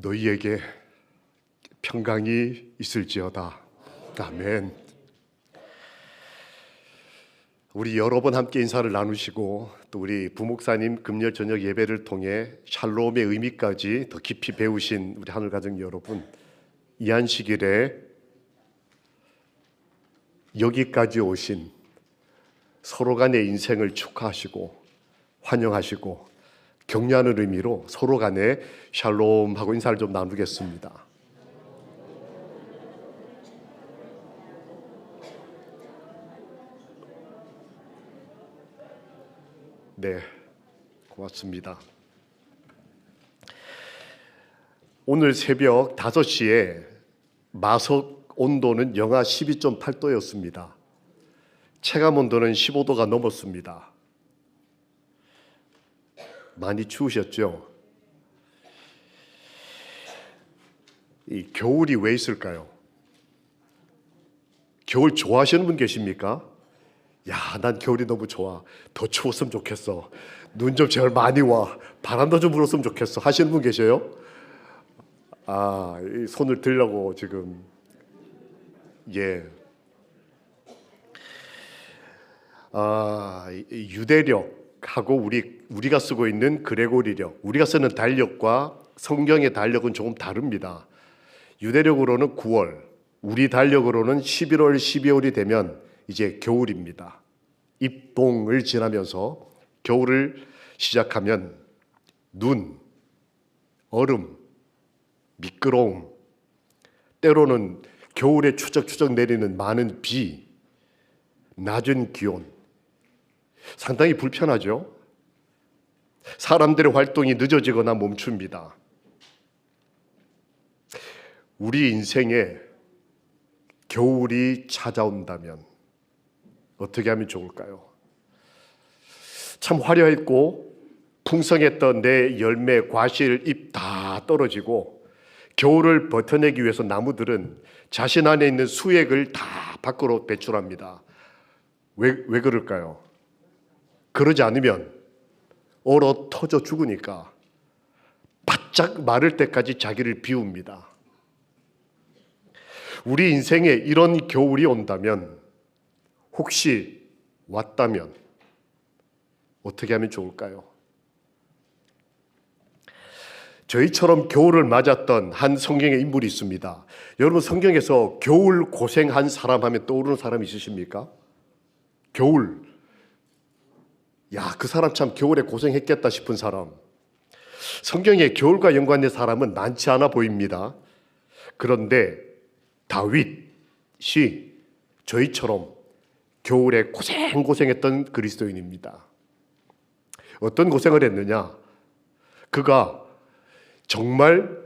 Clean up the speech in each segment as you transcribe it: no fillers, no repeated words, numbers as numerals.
너희에게 평강이 있을지어다. 아멘. 우리 여러 번 함께 인사를 나누시고 또 우리 부목사님 금요 저녁 예배를 통해 샬롬의 의미까지 더 깊이 배우신 우리 하늘가정 여러분, 이 안식일에 여기까지 오신 서로 간의 인생을 축하하시고 환영하시고 격려하는 의미로 서로 간에 샬롬하고 인사를 좀 나누겠습니다. 네, 고맙습니다. 오늘 새벽 5시에 마석 온도는 영하 12.8도였습니다. 체감 온도는 15도가 넘었습니다. 많이 추우셨죠? 이 겨울이 왜 있을까요? 겨울 좋아하시는 분 계십니까? 야, 난 겨울이 너무 좋아. 더 추웠으면 좋겠어. 눈 좀 제발 많이 와. 바람도 좀 불었으면 좋겠어. 하시는 분 계셔요? 이 손을 들려고 지금. 예. 유대력하고 우리가 쓰고 있는 그레고리력, 우리가 쓰는 달력과 성경의 달력은 조금 다릅니다. 유대력으로는 9월, 우리 달력으로는 11월, 12월이 되면 이제 겨울입니다. 입동을 지나면서 겨울을 시작하면 눈, 얼음, 미끄러움, 때로는 겨울에 추적추적 내리는 많은 비, 낮은 기온, 상당히 불편하죠. 사람들의 활동이 늦어지거나 멈춥니다. 우리 인생에 겨울이 찾아온다면 어떻게 하면 좋을까요? 참 화려했고 풍성했던 내 열매, 과실, 잎 다 떨어지고 겨울을 버텨내기 위해서 나무들은 자신 안에 있는 수액을 다 밖으로 배출합니다. 왜 그럴까요? 그러지 않으면 얼어 터져 죽으니까 바짝 마를 때까지 자기를 비웁니다. 우리 인생에 이런 겨울이 온다면, 혹시 왔다면 어떻게 하면 좋을까요? 저희처럼 겨울을 맞았던 한 성경의 인물이 있습니다. 여러분, 성경에서 겨울 고생한 사람 하면 떠오르는 사람 있으십니까? 겨울, 그 사람 참 겨울에 고생했겠다 싶은 사람. 성경에 겨울과 연관된 사람은 많지 않아 보입니다. 그런데 다윗이 저희처럼 겨울에 고생했던 그리스도인입니다. 어떤 고생을 했느냐? 그가 정말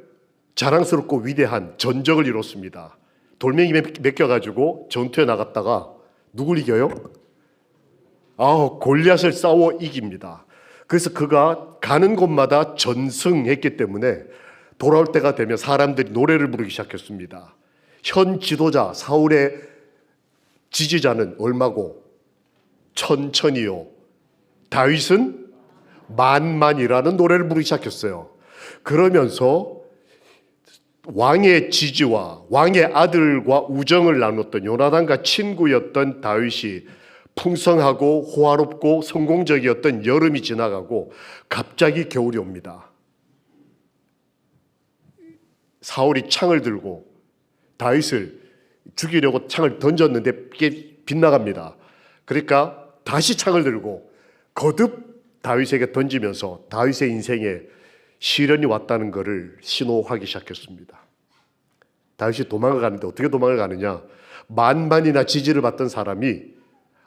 자랑스럽고 위대한 전적을 이뤘습니다. 돌멩이 맡겨가지고 전투에 나갔다가 누굴 이겨요? 골리앗을 싸워 이깁니다. 그래서 그가 가는 곳마다 전승했기 때문에 돌아올 때가 되면 사람들이 노래를 부르기 시작했습니다. 현 지도자 사울의 지지자는 얼마고 천천히요, 다윗은 만만이라는 노래를 부르기 시작했어요. 그러면서 왕의 지지와 왕의 아들과 우정을 나눴던 요나단과 친구였던 다윗이 풍성하고 호화롭고 성공적이었던 여름이 지나가고 갑자기 겨울이 옵니다. 사울이 창을 들고 다윗을 죽이려고 창을 던졌는데 이게 빗나갑니다. 그러니까 다시 창을 들고 거듭 다윗에게 던지면서 다윗의 인생에 시련이 왔다는 것을 신호하기 시작했습니다. 다윗이 도망을 가는데 어떻게 도망을 가느냐? 만만이나 지지를 받던 사람이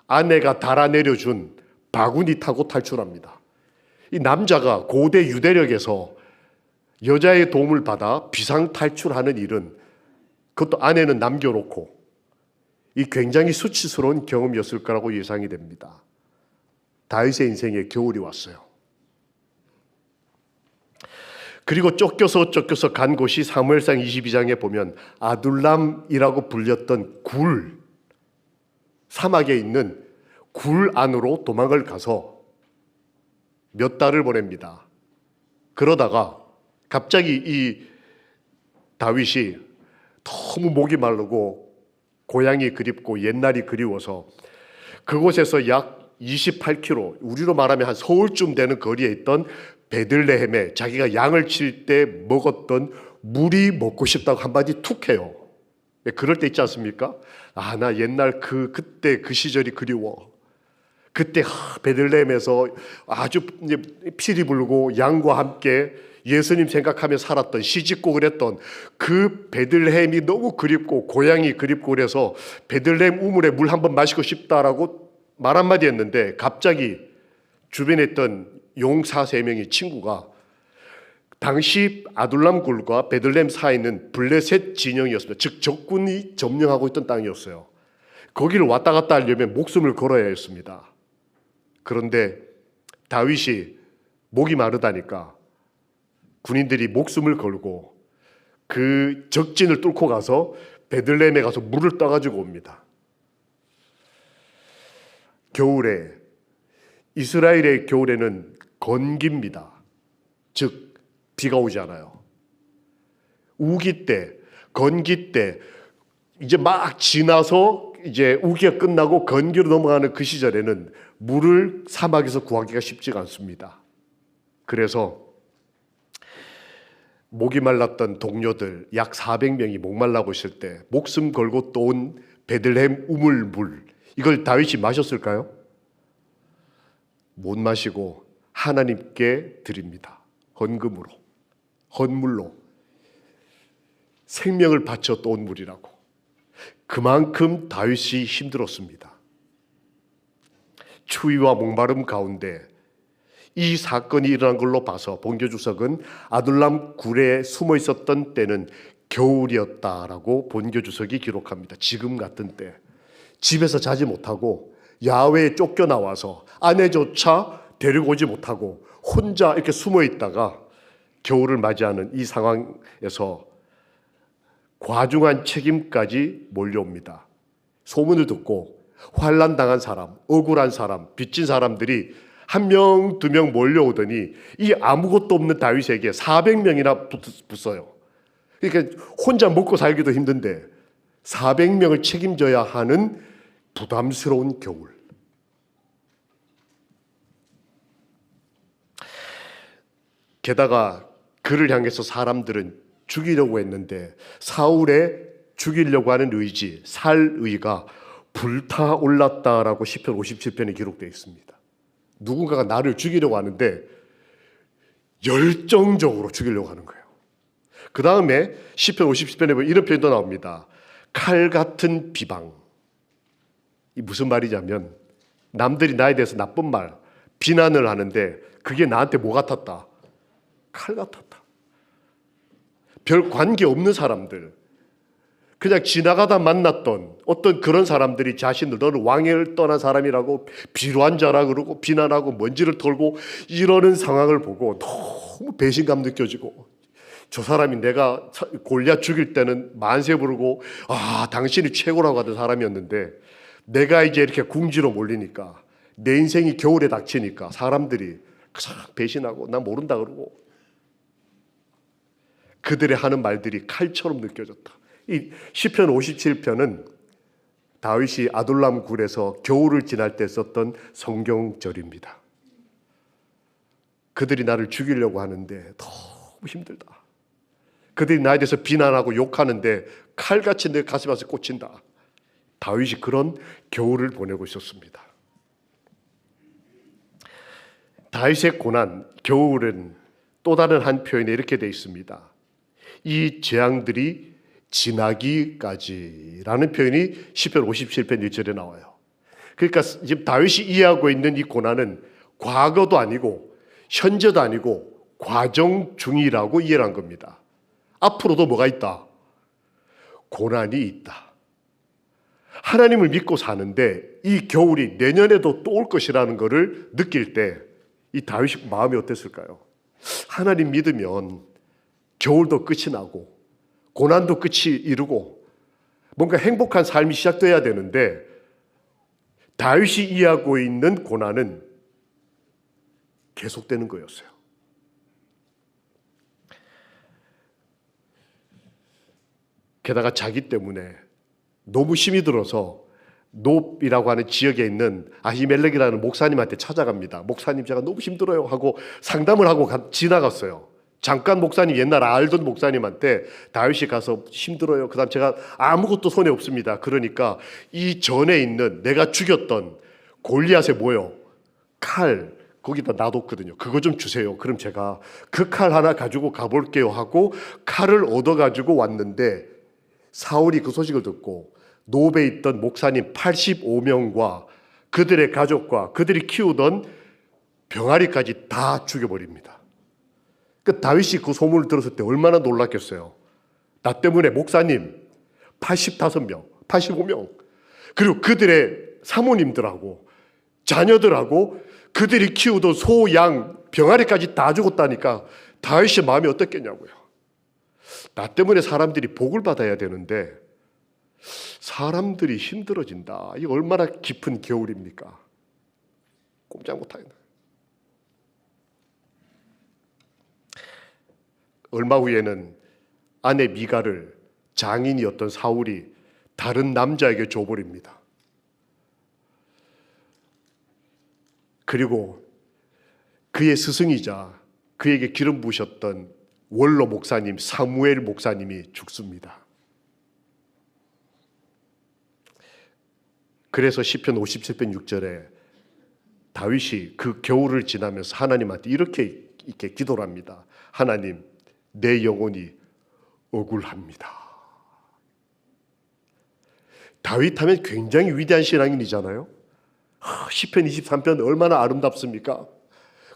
아내가 달아내려준 바구니 타고 탈출합니다. 이 남자가 고대 유대력에서 여자의 도움을 받아 비상 탈출하는 일은, 그것도 아내는 남겨놓고, 이 굉장히 수치스러운 경험이었을 거라고 예상이 됩니다. 다윗의 인생에 겨울이 왔어요. 그리고 쫓겨서 간 곳이 사무엘상 22장에 보면 아둘람이라고 불렸던 굴, 사막에 있는 굴 안으로 도망을 가서 몇 달을 보냅니다. 그러다가 갑자기 이 다윗이 너무 목이 마르고 고향이 그립고 옛날이 그리워서 그곳에서 약 28km, 우리로 말하면 한 서울쯤 되는 거리에 있던 베들레헴에 자기가 양을 칠 때 먹었던 물이 먹고 싶다고 한마디 툭 해요. 그럴 때 있지 않습니까? 아, 나 옛날 그때 그 시절이 그리워. 그때 베들레헴에서 아주 피리 불고 양과 함께 예수님 생각하며 살았던, 시집고 그랬던 그 베들레헴이 너무 그립고 고향이 그립고 그래서 베들레헴 우물에 물 한번 마시고 싶다라고 말 한마디 했는데 갑자기 주변에 있던 용사 3명이 친구가 당시 아둘람 굴과 베들레헴 사이에 있는 블레셋 진영이었습니다. 즉 적군이 점령하고 있던 땅이었어요. 거기를 왔다 갔다 하려면 목숨을 걸어야 했습니다. 그런데 다윗이 목이 마르다니까 군인들이 목숨을 걸고 그 적진을 뚫고 가서 베들레헴에 가서 물을 떠가지고 옵니다. 겨울에, 이스라엘의 겨울에는 건기입니다. 즉 비가 오지 않아요. 우기 때, 건기 때 이제 막 지나서 이제 우기가 끝나고 건기로 넘어가는 그 시절에는 물을 사막에서 구하기가 쉽지가 않습니다. 그래서 목이 말랐던 동료들 약 400명이 목말라고 있을 때 목숨 걸고 또 온 베들레헴 우물물, 이걸 다윗이 마셨을까요? 못 마시고 하나님께 드립니다. 헌금으로, 헌물로 생명을 바쳐 또 온 물이라고. 그만큼 다윗이 힘들었습니다. 추위와 목마름 가운데 이 사건이 일어난 걸로 봐서 본교주석은 아둘람 굴에 숨어 있었던 때는 겨울이었다라고 본교주석이 기록합니다. 지금 같은 때 집에서 자지 못하고 야외에 쫓겨나와서 아내조차 데리고 오지 못하고 혼자 이렇게 숨어 있다가 겨울을 맞이하는 이 상황에서 과중한 책임까지 몰려옵니다. 소문을 듣고 환난 당한 사람, 억울한 사람, 빚진 사람들이 1명, 2명 몰려오더니 이 아무것도 없는 다윗에게 400명이나 붙어요. 그러니까 혼자 먹고 살기도 힘든데 400명을 책임져야 하는 부담스러운 겨울. 게다가 그를 향해서 사람들은 죽이려고 했는데 사울의 죽이려고 하는 의지, 살의가 불타올랐다라고 시편 57편에 기록되어 있습니다. 누군가가 나를 죽이려고 하는데 열정적으로 죽이려고 하는 거예요. 그 다음에 시편 57편에 보면 이런 표현도 나옵니다. 칼 같은 비방. 이 무슨 말이냐면 남들이 나에 대해서 나쁜 말, 비난을 하는데 그게 나한테 뭐 같았다? 칼 같았다. 별 관계 없는 사람들, 그냥 지나가다 만났던 어떤 그런 사람들이 자신들 너는 왕을 떠난 사람이라고 비루한 자라 그러고 비난하고 먼지를 털고 이러는 상황을 보고 너무 배신감 느껴지고, 저 사람이 내가 골리앗 죽일 때는 만세 부르고 아 당신이 최고라고 하던 사람이었는데 내가 이제 이렇게 궁지로 몰리니까 내 인생이 겨울에 닥치니까 사람들이 배신하고 나 모른다 그러고 그들의 하는 말들이 칼처럼 느껴졌다. 이 시편 57편은 다윗이 아둘람 굴에서 겨울을 지날 때 썼던 성경절입니다. 그들이 나를 죽이려고 하는데 너무 힘들다. 그들이 나에 대해서 비난하고 욕하는데 칼같이 내 가슴에 꽂힌다. 다윗이 그런 겨울을 보내고 있었습니다. 다윗의 고난, 겨울은 또 다른 한 표현에 이렇게 되어 있습니다. 이 재앙들이 지나기까지라는 표현이 시편 57편 1절에 나와요. 그러니까 지금 다윗이 이해하고 있는 이 고난은 과거도 아니고 현재도 아니고 과정 중이라고 이해를 한 겁니다. 앞으로도 뭐가 있다? 고난이 있다. 하나님을 믿고 사는데 이 겨울이 내년에도 또 올 것이라는 것을 느낄 때 이 다윗의 마음이 어땠을까요? 하나님 믿으면 겨울도 끝이 나고 고난도 끝이 이루고 뭔가 행복한 삶이 시작돼야 되는데 다윗이 이해하고 있는 고난은 계속되는 거였어요. 게다가 자기 때문에 너무 힘이 들어서 놉이라고 하는 지역에 있는 아히멜렉이라는 목사님한테 찾아갑니다. 목사님, 제가 너무 힘들어요 하고 상담을 하고 지나갔어요. 잠깐 목사님, 옛날 알던 목사님한테 다윗이 가서 힘들어요. 그 다음 제가 아무것도 손에 없습니다. 그러니까 이 전에 있는 내가 죽였던 골리앗의 뭐요? 칼 거기다 놔뒀거든요. 그거 좀 주세요. 그럼 제가 그 칼 하나 가지고 가볼게요 하고 칼을 얻어가지고 왔는데, 사울이 그 소식을 듣고 노베에 있던 목사님 85명과 그들의 가족과 그들이 키우던 병아리까지 다 죽여버립니다. 그 다윗이 그 소문을 들었을 때 얼마나 놀랐겠어요. 나 때문에 목사님 85명, 85명, 그리고 그들의 사모님들하고 자녀들하고 그들이 키우던 소, 양, 병아리까지 다 죽었다니까 다윗의 마음이 어떻겠냐고요. 나 때문에 사람들이 복을 받아야 되는데 사람들이 힘들어진다. 이게 얼마나 깊은 겨울입니까? 꼼짝 못하겠네. 얼마 후에는 아내 미갈을 장인이었던 사울이 다른 남자에게 줘버립니다. 그리고 그의 스승이자 그에게 기름 부으셨던 원로 목사님 사무엘 목사님이 죽습니다. 그래서 시편 57편 6절에 다윗이 그 겨울을 지나면서 하나님한테 이렇게 기도를 합니다. 하나님, 내 영혼이 억울합니다. 다윗 하면 굉장히 위대한 신앙인이잖아요. 시편 23편 얼마나 아름답습니까?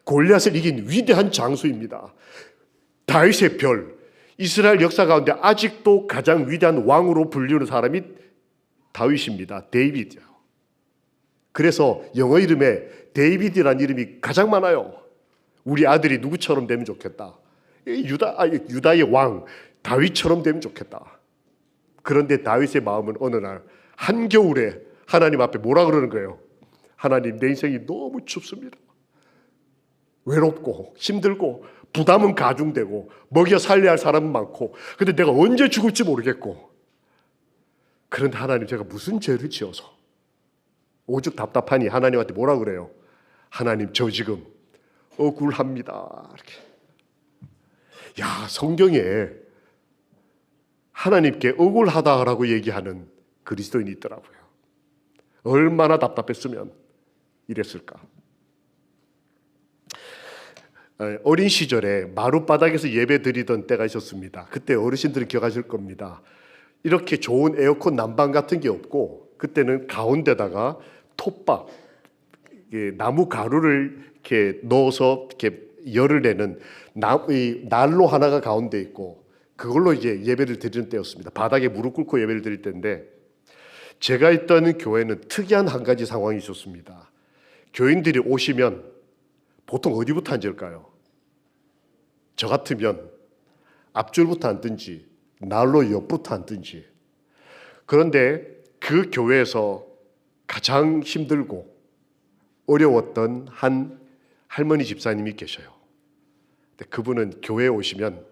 골리앗을 이긴 위대한 장수입니다. 다윗의 별, 이스라엘 역사 가운데 아직도 가장 위대한 왕으로 불리는 사람이 다윗입니다. 데이비드요. 그래서 영어 이름에 데이비드라는 이름이 가장 많아요. 우리 아들이 누구처럼 되면 좋겠다. 유다의 왕 다윗처럼 되면 좋겠다. 그런데 다윗의 마음은 어느 날 한겨울에 하나님 앞에 뭐라 그러는 거예요? 하나님, 내 인생이 너무 춥습니다. 외롭고 힘들고 부담은 가중되고 먹여 살려야 할 사람은 많고, 근데 내가 언제 죽을지 모르겠고, 그런데 하나님, 제가 무슨 죄를 지어서 오죽 답답하니 하나님한테 뭐라 그래요? 하나님, 저 지금 억울합니다. 이렇게. 야, 성경에 하나님께 억울하다라고 얘기하는 그리스도인이 있더라고요. 얼마나 답답했으면 이랬을까. 어린 시절에 마룻바닥에서 예배 드리던 때가 있었습니다. 그때 어르신들은 기억하실 겁니다. 이렇게 좋은 에어컨 난방 같은 게 없고, 그때는 가운데다가 톱밥, 나무 가루를 이렇게 넣어서 이렇게 열을 내는 난로 하나가 가운데 있고, 그걸로 이제 예배를 드리는 때였습니다. 바닥에 무릎 꿇고 예배를 드릴 때인데, 제가 있던 교회는 특이한 한 가지 상황이 있었습니다. 교인들이 오시면 보통 어디부터 앉을까요? 저 같으면 앞줄부터 앉든지 난로 옆부터 앉든지. 그런데 그 교회에서 가장 힘들고 어려웠던 한 할머니 집사님이 계셔요. 그분은 교회에 오시면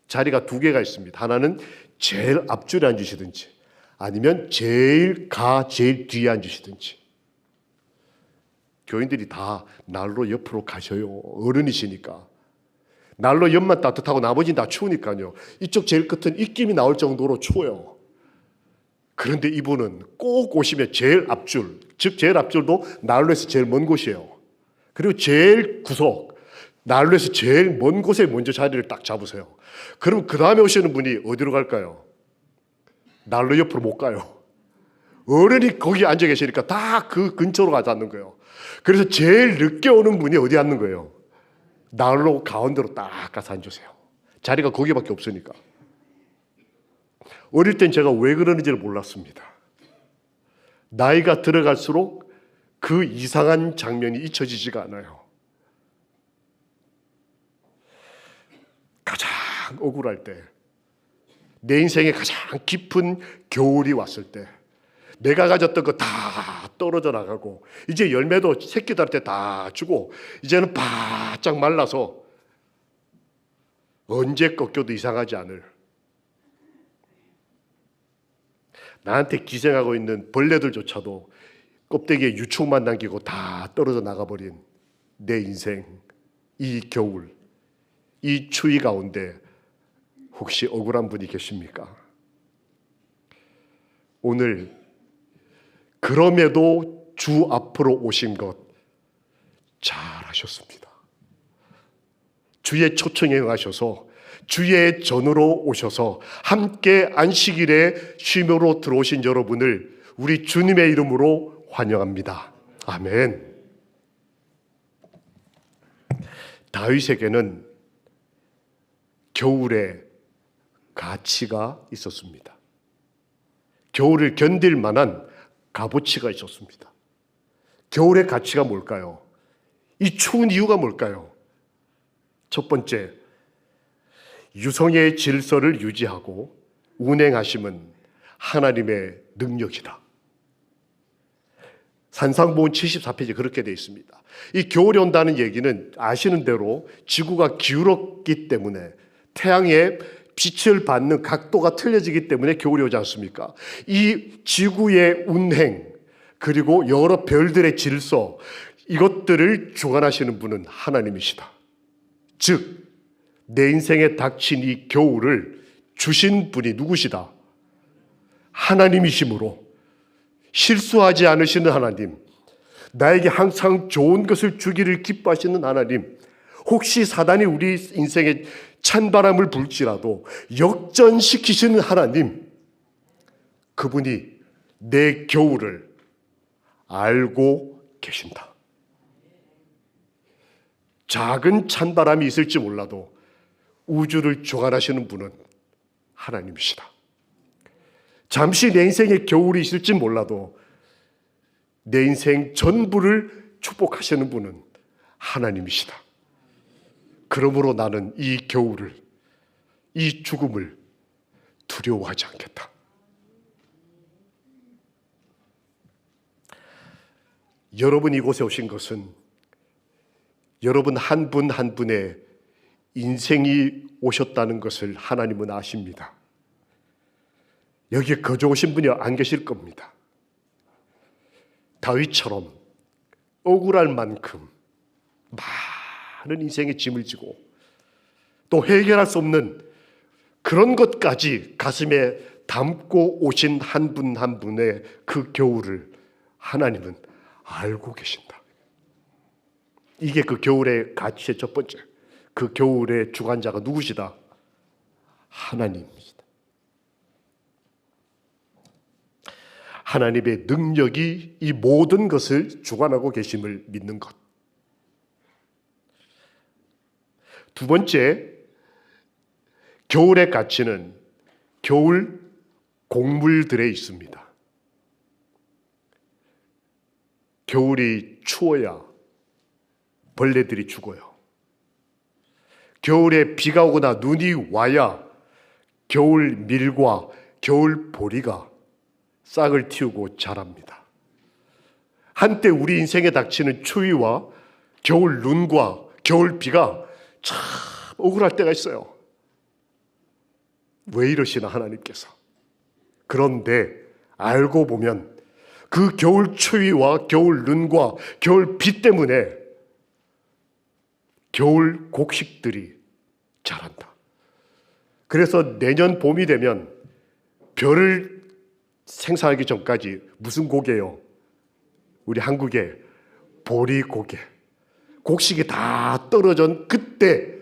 자리가 두 개가 있습니다. 하나는 제일 앞줄에 앉으시든지 아니면 제일 뒤에 앉으시든지. 교인들이 다 난로 옆으로 가셔요. 어른이시니까. 난로 옆만 따뜻하고 나머지는 다 추우니까요. 이쪽 제일 끝은 입김이 나올 정도로 추워요. 그런데 이분은 꼭 오시면 제일 앞줄, 즉 제일 앞줄도 난로에서 제일 먼 곳이에요. 그리고 제일 구석, 난로에서 제일 먼 곳에 먼저 자리를 딱 잡으세요. 그럼 그 다음에 오시는 분이 어디로 갈까요? 난로 옆으로 못 가요. 어른이 거기 앉아 계시니까 다 그 근처로 가지 않는 거예요. 그래서 제일 늦게 오는 분이 어디 앉는 거예요? 난로 가운데로 딱 가서 앉으세요. 자리가 거기밖에 없으니까. 어릴 땐 제가 왜 그러는지를 몰랐습니다. 나이가 들어갈수록 그 이상한 장면이 잊혀지지가 않아요. 가장 억울할 때, 내 인생에 가장 깊은 겨울이 왔을 때, 내가 가졌던 거 다 떨어져 나가고, 이제 열매도 새끼 달 때 다 주고, 이제는 바짝 말라서 언제 꺾여도 이상하지 않을, 나한테 기생하고 있는 벌레들조차도 껍데기에 유충만 남기고 다 떨어져 나가버린 내 인생, 이 겨울, 이 추위 가운데 혹시 억울한 분이 계십니까? 오늘 그럼에도 주 앞으로 오신 것 잘하셨습니다. 주의 초청에 응하셔서 주의 전으로 오셔서 함께 안식일에 쉼으로 들어오신 여러분을 우리 주님의 이름으로 환영합니다. 아멘. 다윗에게는 겨울에 가치가 있었습니다. 겨울을 견딜 만한 값어치가 있었습니다. 겨울의 가치가 뭘까요? 이 추운 이유가 뭘까요? 첫 번째, 유성의 질서를 유지하고 운행하심은 하나님의 능력이다. 산상보훈 74페이지 그렇게 되어 있습니다. 이 겨울이 온다는 얘기는 아시는 대로 지구가 기울었기 때문에 태양의 빛을 받는 각도가 틀려지기 때문에 겨울이 오지 않습니까? 이 지구의 운행 그리고 여러 별들의 질서, 이것들을 주관하시는 분은 하나님이시다. 즉 내 인생에 닥친 이 겨울을 주신 분이 누구시다? 하나님이시므로 실수하지 않으시는 하나님, 나에게 항상 좋은 것을 주기를 기뻐하시는 하나님, 혹시 사단이 우리 인생에 찬바람을 불지라도 역전시키시는 하나님, 그분이 내 겨울을 알고 계신다. 작은 찬바람이 있을지 몰라도 우주를 주관하시는 분은 하나님이시다. 잠시 내 인생에 겨울이 있을지 몰라도 내 인생 전부를 축복하시는 분은 하나님이시다. 그러므로 나는 이 겨울을, 이 죽음을 두려워하지 않겠다. 여러분 이곳에 오신 것은 여러분 한 분 한 분의 인생이 오셨다는 것을 하나님은 아십니다. 여기에 거저 오신 분이 안 계실 겁니다. 다윗처럼 억울할 만큼 많은 인생의 짐을 지고 또 해결할 수 없는 그런 것까지 가슴에 담고 오신 한 분 한 분의 그 겨울을 하나님은 알고 계신다. 이게 그 겨울의 가치의 첫 번째, 그 겨울의 주관자가 누구시다? 하나님이시다. 하나님의 능력이 이 모든 것을 주관하고 계심을 믿는 것. 두 번째, 겨울의 가치는 겨울 곡물들에 있습니다. 겨울이 추워야 벌레들이 죽어요. 겨울에 비가 오거나 눈이 와야 겨울 밀과 겨울 보리가 싹을 틔우고 자랍니다. 한때 우리 인생에 닥치는 추위와 겨울 눈과 겨울 비가 참 억울할 때가 있어요. 왜 이러시나 하나님께서. 그런데 알고 보면 그 겨울 추위와 겨울 눈과 겨울 비 때문에 겨울 곡식들이 자란다. 그래서 내년 봄이 되면 벼를 생산하기 전까지 무슨 고개요? 우리 한국의 보리고개. 곡식이 다 떨어진 그때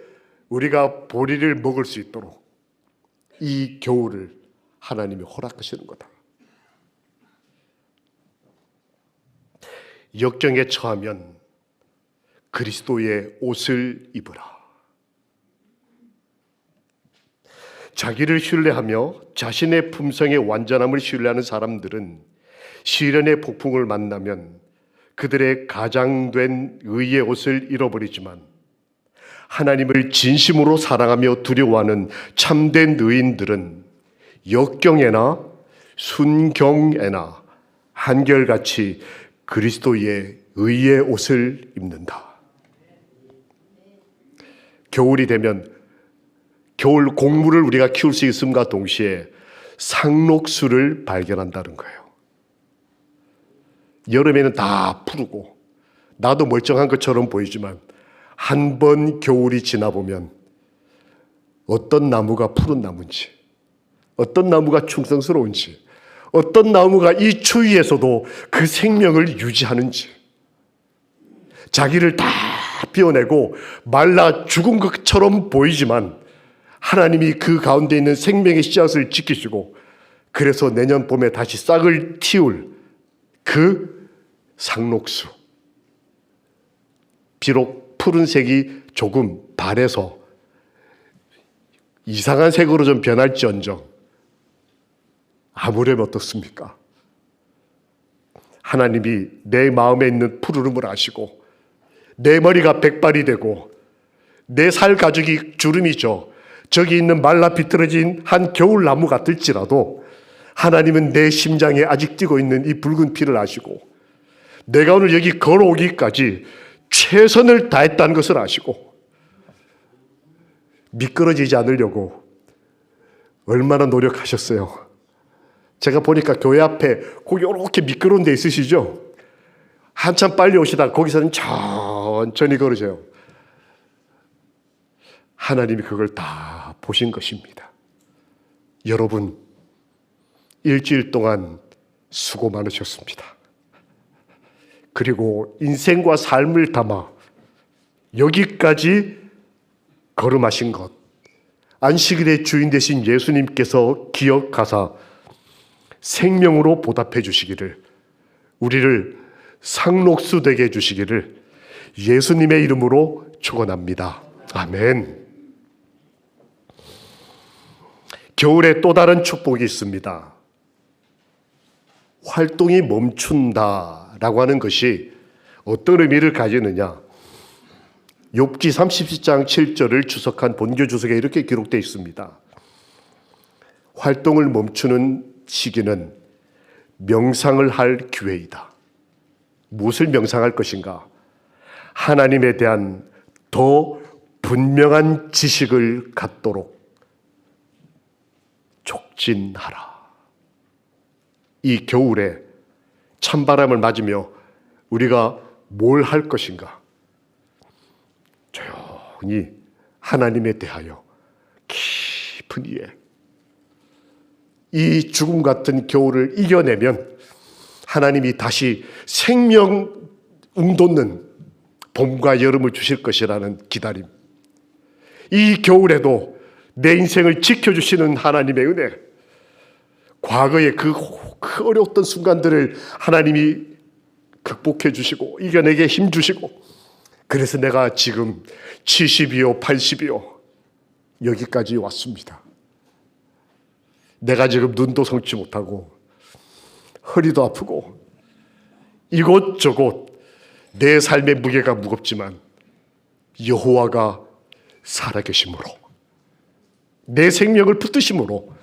우리가 보리를 먹을 수 있도록 이 겨울을 하나님이 허락하시는 거다. 역경에 처하면 그리스도의 옷을 입으라. 자기를 신뢰하며 자신의 품성의 완전함을 신뢰하는 사람들은 시련의 폭풍을 만나면 그들의 가장된 의의 옷을 잃어버리지만 하나님을 진심으로 사랑하며 두려워하는 참된 의인들은 역경에나 순경에나 한결같이 그리스도의 의의 옷을 입는다. 겨울이 되면 겨울 곡물을 우리가 키울 수 있음과 동시에 상록수를 발견한다는 거예요. 여름에는 다 푸르고 나도 멀쩡한 것처럼 보이지만 한 번 겨울이 지나보면 어떤 나무가 푸른 나무인지, 어떤 나무가 충성스러운지, 어떤 나무가 이 추위에서도 그 생명을 유지하는지, 자기를 다 비워내고 말라 죽은 것처럼 보이지만 하나님이 그 가운데 있는 생명의 씨앗을 지키시고 그래서 내년 봄에 다시 싹을 틔울 그 상록수. 비록 푸른색이 조금 반해서 이상한 색으로 좀 변할지언정 아무렴 어떻습니까? 하나님이 내 마음에 있는 푸르름을 아시고 내 머리가 백발이 되고 내 살 가죽이 주름이 져 저기 있는 말라 비틀어진 한 겨울나무 같을지라도 하나님은 내 심장에 아직 뛰고 있는 이 붉은 피를 아시고 내가 오늘 여기 걸어오기까지 최선을 다했다는 것을 아시고 미끄러지지 않으려고 얼마나 노력하셨어요. 제가 보니까 교회 앞에 거기 이렇게 미끄러운 데 있으시죠? 한참 빨리 오시다가 거기서는 천천히 걸으세요. 하나님이 그걸 다 보신 것입니다. 여러분, 일주일 동안 수고 많으셨습니다. 그리고 인생과 삶을 담아 여기까지 걸음하신 것, 안식일의 주인 되신 예수님께서 기억하사 생명으로 보답해 주시기를, 우리를 상록수 되게 해 주시기를 예수님의 이름으로 축원합니다. 아멘. 겨울에 또 다른 축복이 있습니다. 활동이 멈춘다라고 하는 것이 어떤 의미를 가지느냐? 욥기 37장 7절을 주석한 본교 주석에 이렇게 기록되어 있습니다. 활동을 멈추는 시기는 명상을 할 기회이다. 무엇을 명상할 것인가? 하나님에 대한 더 분명한 지식을 갖도록 촉진하라. 이 겨울에 찬바람을 맞으며 우리가 뭘 할 것인가? 조용히 하나님에 대하여 깊은 이해. 이 죽음 같은 겨울을 이겨내면 하나님이 다시 생명 웅돋는 봄과 여름을 주실 것이라는 기다림. 이 겨울에도 내 인생을 지켜주시는 하나님의 은혜, 과거의 그 어려웠던 순간들을 하나님이 극복해 주시고 이겨내게 힘 주시고, 그래서 내가 지금 70이요 80이요 여기까지 왔습니다. 내가 지금 눈도 성치 못하고 허리도 아프고 이곳저곳 내 삶의 무게가 무겁지만 여호와가 살아계심으로, 내 생명을 붙드심으로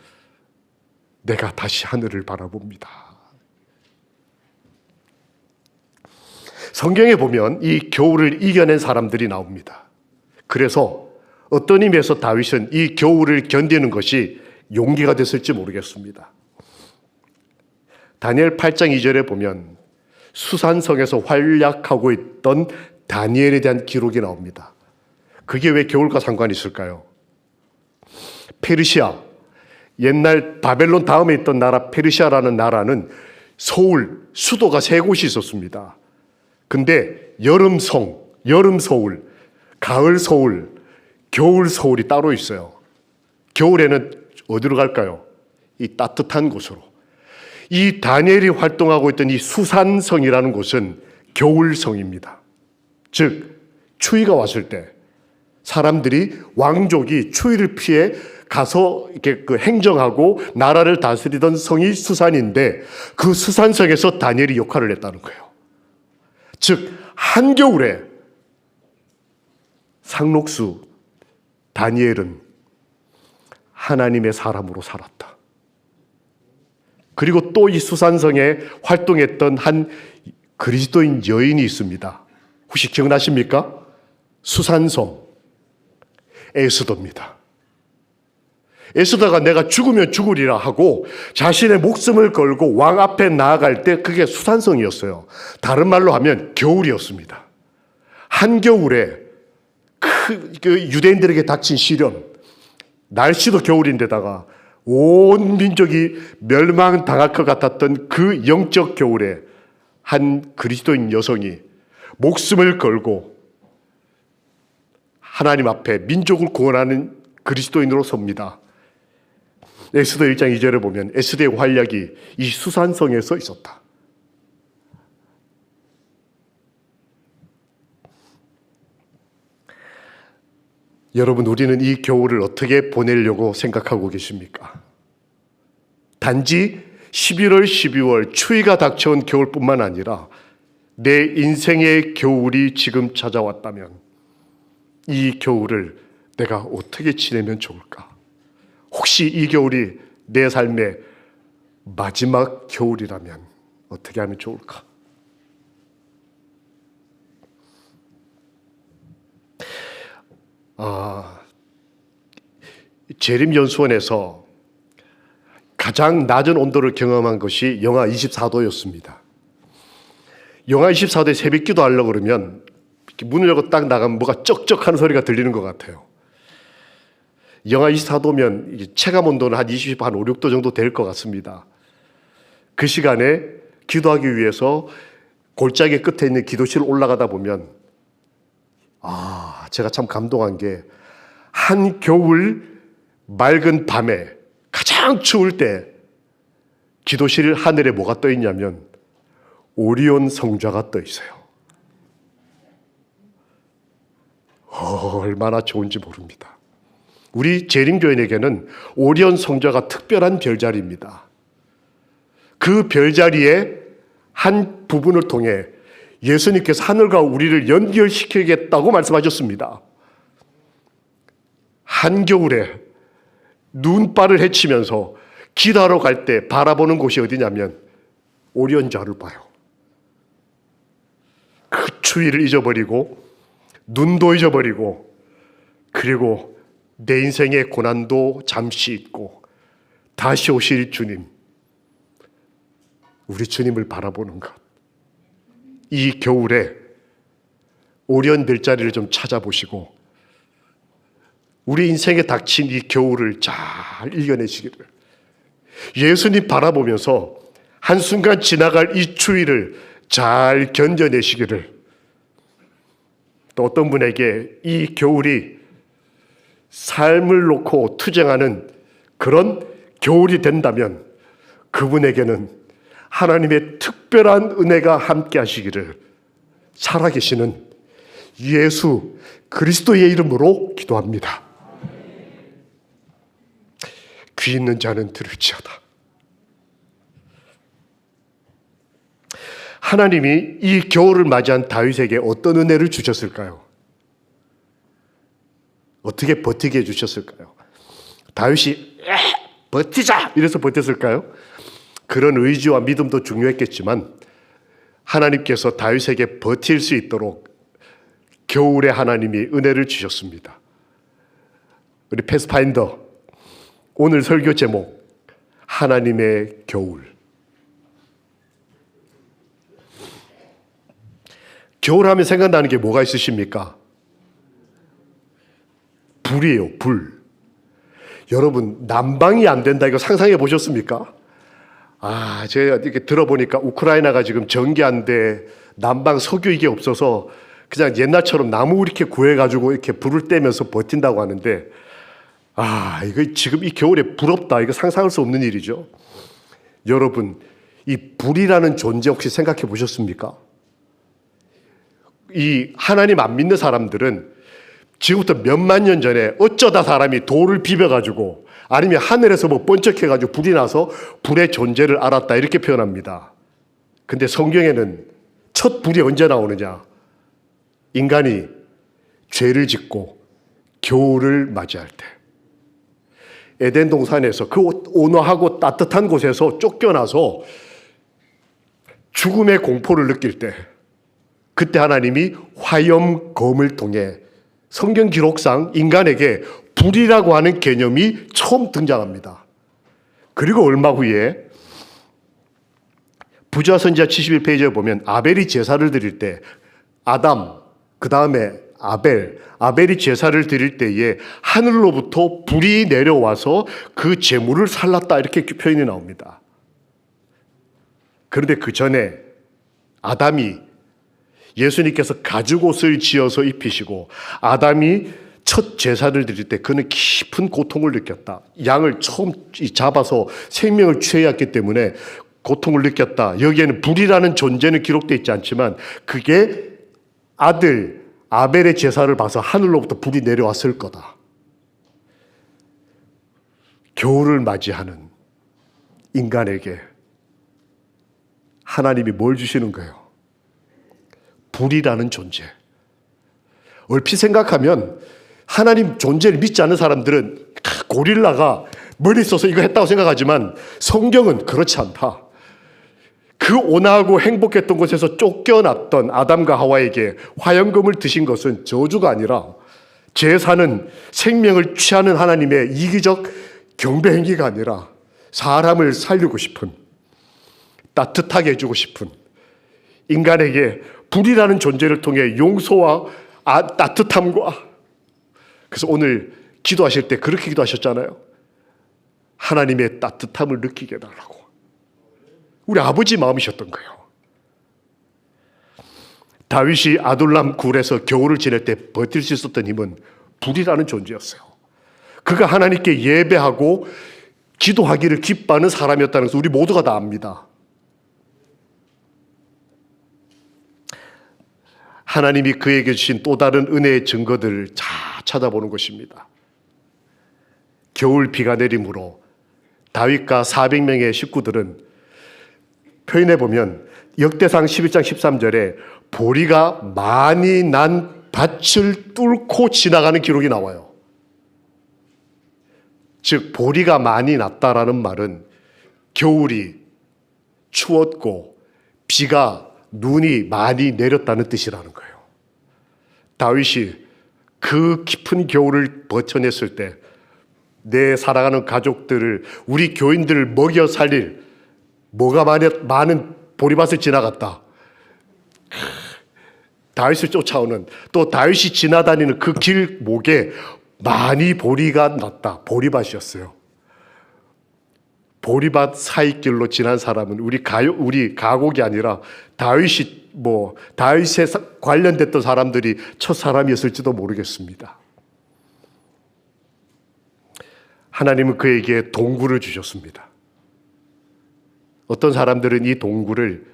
내가 다시 하늘을 바라봅니다. 성경에 보면 이 겨울을 이겨낸 사람들이 나옵니다. 그래서 어떤 의미에서 다윗은 이 겨울을 견디는 것이 용기가 됐을지 모르겠습니다. 다니엘 8장 2절에 보면 수산성에서 활약하고 있던 다니엘에 대한 기록이 나옵니다. 그게 왜 겨울과 상관이 있을까요? 페르시아, 옛날 바벨론 다음에 있던 나라 페르시아라는 나라는 서울, 수도가 세 곳이 있었습니다. 근데 여름 서울, 가을 서울, 겨울 서울이 따로 있어요. 겨울에는 어디로 갈까요? 이 따뜻한 곳으로. 이 다니엘이 활동하고 있던 이 수산성이라는 곳은 겨울성입니다. 즉 추위가 왔을 때 사람들이, 왕족이 추위를 피해 가서 이렇게 그 행정하고 나라를 다스리던 성이 수산인데, 그 수산성에서 다니엘이 역할을 했다는 거예요. 즉 한겨울에 상록수 다니엘은 하나님의 사람으로 살았다. 그리고 또 이 수산성에 활동했던 한 그리스도인 여인이 있습니다. 혹시 기억나십니까? 수산성 에스더입니다. 에스더가 내가 죽으면 죽으리라 하고 자신의 목숨을 걸고 왕 앞에 나아갈 때 그게 수산성이었어요. 다른 말로 하면 겨울이었습니다. 한겨울에 그 유대인들에게 닥친 시련, 날씨도 겨울인데다가 온 민족이 멸망당할 것 같았던 그 영적 겨울에 한 그리스도인 여성이 목숨을 걸고 하나님 앞에 민족을 구원하는 그리스도인으로 섭니다. 에스더 1장 2절에 보면 에스더의 활약이 이 수산성에 써 있었다. 여러분, 우리는 이 겨울을 어떻게 보내려고 생각하고 계십니까? 단지 11월, 12월 추위가 닥쳐온 겨울뿐만 아니라 내 인생의 겨울이 지금 찾아왔다면 이 겨울을 내가 어떻게 지내면 좋을까? 혹시 이 겨울이 내 삶의 마지막 겨울이라면 어떻게 하면 좋을까? 재림연수원에서 가장 낮은 온도를 경험한 것이 영하 24도였습니다. 영하 24도에 새벽기도 하려고 그러면 문을 열고 딱 나가면 뭐가 쩍쩍하는 소리가 들리는 것 같아요. 영하 24도면 체감 온도는 한 5, 6도 정도 될 것 같습니다. 그 시간에 기도하기 위해서 골짜기 끝에 있는 기도실 올라가다 보면 제가 참 감동한 게 한겨울 맑은 밤에 가장 추울 때 기도실 하늘에 뭐가 떠 있냐면 오리온 성좌가 떠 있어요. 얼마나 좋은지 모릅니다. 우리 재림교인에게는 오리온 성좌가 특별한 별자리입니다. 그 별자리의 한 부분을 통해 예수님께서 하늘과 우리를 연결시키겠다고 말씀하셨습니다. 한겨울에 눈발을 헤치면서 기도하러 갈 때 바라보는 곳이 어디냐면 오리온자를 봐요. 그 추위를 잊어버리고 눈도 잊어버리고 그리고 내 인생의 고난도 잠시 잊고 다시 오실 주님, 우리 주님을 바라보는 것. 이 겨울에 오리온 별자리를 좀 찾아보시고 우리 인생에 닥친 이 겨울을 잘 이겨내시기를, 예수님 바라보면서 한순간 지나갈 이 추위를 잘 견뎌내시기를, 또 어떤 분에게 이 겨울이 삶을 놓고 투쟁하는 그런 겨울이 된다면 그분에게는 하나님의 특별한 은혜가 함께 하시기를 살아계시는 예수 그리스도의 이름으로 기도합니다. 귀 있는 자는 들을지어다. 하나님이 이 겨울을 맞이한 다윗에게 어떤 은혜를 주셨을까요? 어떻게 버티게 해주셨을까요? 다윗이 버티자! 이래서 버텼을까요? 그런 의지와 믿음도 중요했겠지만 하나님께서 다윗에게 버틸 수 있도록 겨울에 하나님이 은혜를 주셨습니다. 우리 패스파인더 오늘 설교 제목 하나님의 겨울. 겨울 하면 생각나는 게 뭐가 있으십니까? 불이에요, 불. 여러분, 난방이 안 된다 이거 상상해 보셨습니까? 제가 이렇게 들어보니까 우크라이나가 지금 전기 안 돼, 난방 석유 이게 없어서 그냥 옛날처럼 나무 이렇게 구해가지고 이렇게 불을 떼면서 버틴다고 하는데, 이거 지금 이 겨울에 부럽다. 이거 상상할 수 없는 일이죠. 여러분, 이 불이라는 존재 혹시 생각해 보셨습니까? 이 하나님 안 믿는 사람들은 지금부터 몇만 년 전에 어쩌다 사람이 돌을 비벼가지고 아니면 하늘에서 뭐 번쩍해가지고 불이 나서 불의 존재를 알았다 이렇게 표현합니다. 근데 성경에는 첫 불이 언제 나오느냐? 인간이 죄를 짓고 겨울을 맞이할 때, 에덴 동산에서 그 온화하고 따뜻한 곳에서 쫓겨나서 죽음의 공포를 느낄 때, 그때 하나님이 화염검을 통해 성경 기록상 인간에게 불이라고 하는 개념이 처음 등장합니다. 그리고 얼마 후에 부자 선지자 71페이지에 보면 아벨이 제사를 드릴 때 아담, 그 다음에 아벨이 제사를 드릴 때에 하늘로부터 불이 내려와서 그 제물을 살랐다 이렇게 표현이 나옵니다. 그런데 그 전에 아담이 예수님께서 가죽옷을 지어서 입히시고 아담이 첫 제사를 드릴 때 그는 깊은 고통을 느꼈다. 양을 처음 잡아서 생명을 취해왔기 때문에 고통을 느꼈다. 여기에는 불이라는 존재는 기록되어 있지 않지만 그게 아들 아벨의 제사를 봐서 하늘로부터 불이 내려왔을 거다. 겨울을 맞이하는 인간에게 하나님이 뭘 주시는 거예요? 불이라는 존재. 얼핏 생각하면 하나님 존재를 믿지 않는 사람들은 고릴라가 머리 써서 이거 했다고 생각하지만 성경은 그렇지 않다. 그 온화하고 행복했던 곳에서 쫓겨났던 아담과 하와에게 화염금을 드신 것은 저주가 아니라 제사는 생명을 취하는 하나님의 이기적 경배 행위가 아니라 사람을 살리고 싶은, 따뜻하게 해주고 싶은, 인간에게 불이라는 존재를 통해 용서와 따뜻함과, 그래서 오늘 기도하실 때 그렇게 기도하셨잖아요. 하나님의 따뜻함을 느끼게 해달라고. 우리 아버지 마음이셨던 거예요. 다윗이 아둘람 굴에서 겨울을 지낼 때 버틸 수 있었던 힘은 불이라는 존재였어요. 그가 하나님께 예배하고 기도하기를 기뻐하는 사람이었다는 것을 우리 모두가 다 압니다. 하나님이 그에게 주신 또 다른 은혜의 증거들을 잘 찾아보는 것입니다. 겨울 비가 내림으로 다윗과 400명의 식구들은 표현해 보면 역대상 11장 13절에 보리가 많이 난 밭을 뚫고 지나가는 기록이 나와요. 즉 보리가 많이 났다라는 말은 겨울이 추웠고 비가 눈이 많이 내렸다는 뜻이라는 거예요. 다윗이 그 깊은 겨울을 버텨냈을 때 내 사랑하는 가족들을, 우리 교인들을 먹여 살릴 뭐가 많은 보리밭을 지나갔다. 다윗을 쫓아오는, 또 다윗이 지나다니는 그 길목에 많이 보리가 났다. 보리밭이었어요. 보리밭 사이길로 지난 사람은 우리 가곡이 아니라 다윗에 관련됐던 사람들이 첫 사람이었을지도 모르겠습니다. 하나님은 그에게 동굴을 주셨습니다. 어떤 사람들은 이 동굴을,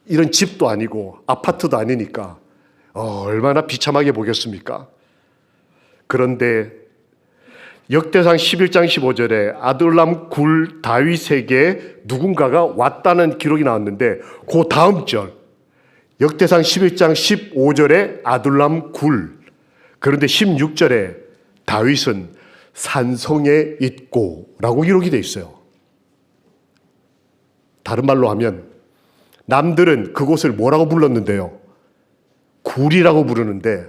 이런 집도 아니고 아파트도 아니니까 얼마나 비참하게 보겠습니까? 그런데 역대상 11장 15절에 아둘람 굴 다윗에게 누군가가 왔다는 기록이 나왔는데 그 다음 절 역대상 11장 15절에 아둘람 굴, 그런데 16절에 다윗은 산성에 있고 라고 기록이 되어 있어요. 다른 말로 하면 남들은 그곳을 뭐라고 불렀는데요? 굴이라고 부르는데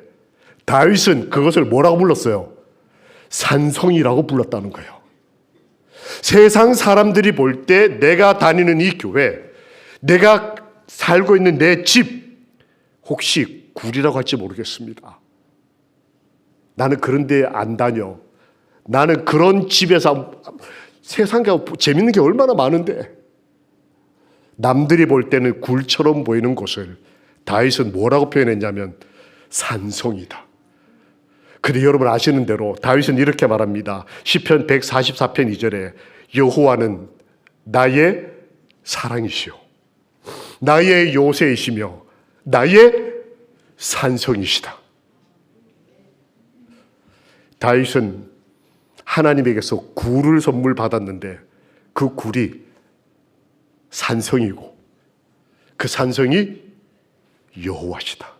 다윗은 그것을 뭐라고 불렀어요? 산성이라고 불렀다는 거예요. 세상 사람들이 볼 때 내가 다니는 이 교회, 내가 살고 있는 내 집, 혹시 굴이라고 할지 모르겠습니다. 나는 그런 데 안 다녀. 나는 그런 집에서, 세상에 재밌는 게 얼마나 많은데, 남들이 볼 때는 굴처럼 보이는 곳을 다윗은 뭐라고 표현했냐면 산성이다. 근데 여러분 아시는 대로 다윗은 이렇게 말합니다. 시편 144편 2절에 여호와는 나의 사랑이시오, 나의 요새이시며 나의 산성이시다. 다윗은 하나님에게서 굴을 선물 받았는데 그 굴이 산성이고 그 산성이 여호와시다.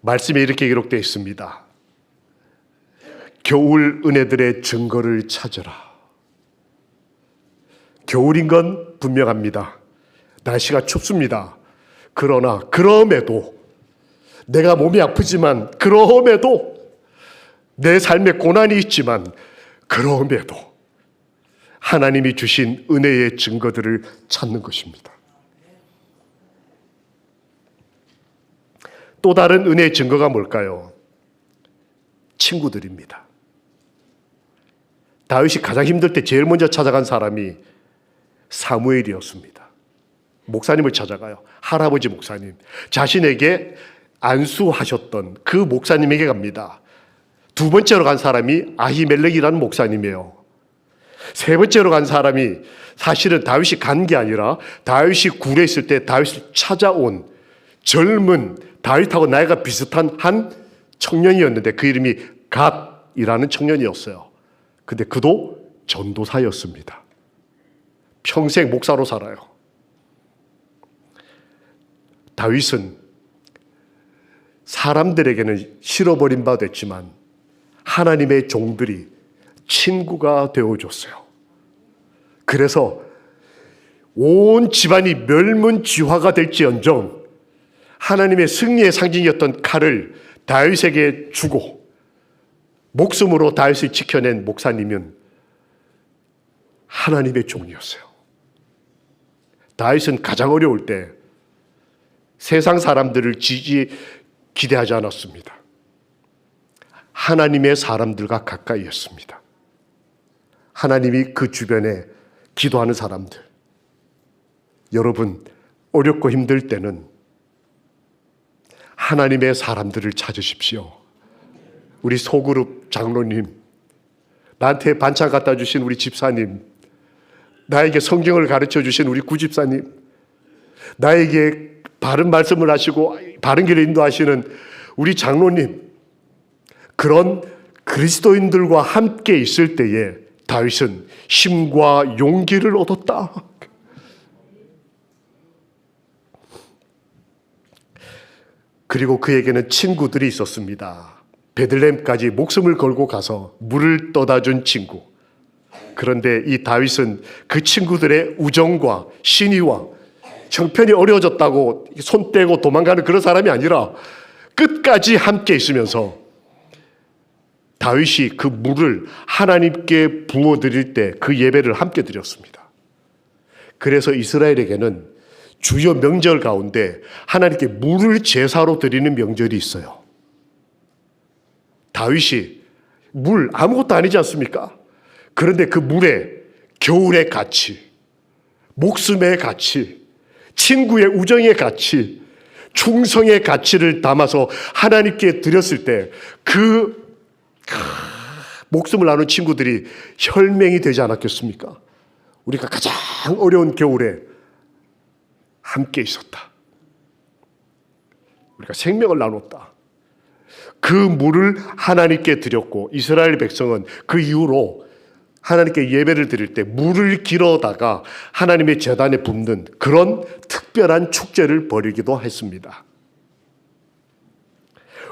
말씀에 이렇게 기록되어 있습니다. 겨울 은혜들의 증거를 찾으라. 겨울인 건 분명합니다. 날씨가 춥습니다. 그러나 그럼에도 내가 몸이 아프지만 그럼에도 내 삶에 고난이 있지만 그럼에도 하나님이 주신 은혜의 증거들을 찾는 것입니다. 또 다른 은혜의 증거가 뭘까요? 친구들입니다. 다윗이 가장 힘들 때 제일 먼저 찾아간 사람이 사무엘이었습니다. 목사님을 찾아가요. 할아버지 목사님. 자신에게 안수하셨던 그 목사님에게 갑니다. 두 번째로 간 사람이 아히멜렉이라는 목사님이에요. 세 번째로 간 사람이 사실은 다윗이 간 게 아니라 다윗이 굴에 있을 때 다윗을 찾아온 젊은 다윗하고 나이가 비슷한 한 청년이었는데 그 이름이 갓이라는 청년이었어요. 근데 그도 전도사였습니다. 평생 목사로 살아요. 다윗은 사람들에게는 실어버린 바 됐지만 하나님의 종들이 친구가 되어줬어요. 그래서 온 집안이 멸문지화가 될지언정 하나님의 승리의 상징이었던 칼을 다윗에게 주고 목숨으로 다윗을 지켜낸 목사님은 하나님의 종이었어요. 다윗은 가장 어려울 때 세상 사람들을 기대하지 않았습니다. 하나님의 사람들과 가까이였습니다. 하나님이 그 주변에 기도하는 사람들. 여러분, 어렵고 힘들 때는 하나님의 사람들을 찾으십시오. 우리 소그룹 장로님, 나한테 반찬 갖다 주신 우리 집사님, 나에게 성경을 가르쳐 주신 우리 구집사님, 나에게 바른 말씀을 하시고 바른 길을 인도하시는 우리 장로님, 그런 그리스도인들과 함께 있을 때에 다윗은 힘과 용기를 얻었다. 그리고 그에게는 친구들이 있었습니다. 베들레헴까지 목숨을 걸고 가서 물을 떠다 준 친구. 그런데 이 다윗은 그 친구들의 우정과 신의와 형편이 어려워졌다고 손 떼고 도망가는 그런 사람이 아니라 끝까지 함께 있으면서 다윗이 그 물을 하나님께 부어드릴 때 그 예배를 함께 드렸습니다. 그래서 이스라엘에게는 주요 명절 가운데 하나님께 물을 제사로 드리는 명절이 있어요. 다윗이 물 아무것도 아니지 않습니까? 그런데 그 물에 겨울의 가치, 목숨의 가치, 친구의 우정의 가치, 충성의 가치를 담아서 하나님께 드렸을 때 그 목숨을 나눈 친구들이 혈맹이 되지 않았겠습니까? 우리가 가장 어려운 겨울에 함께 있었다. 우리가 생명을 나눴다. 그 물을 하나님께 드렸고 이스라엘 백성은 그 이후로 하나님께 예배를 드릴 때 물을 길어다가 하나님의 제단에 붓는 그런 특별한 축제를 벌이기도 했습니다.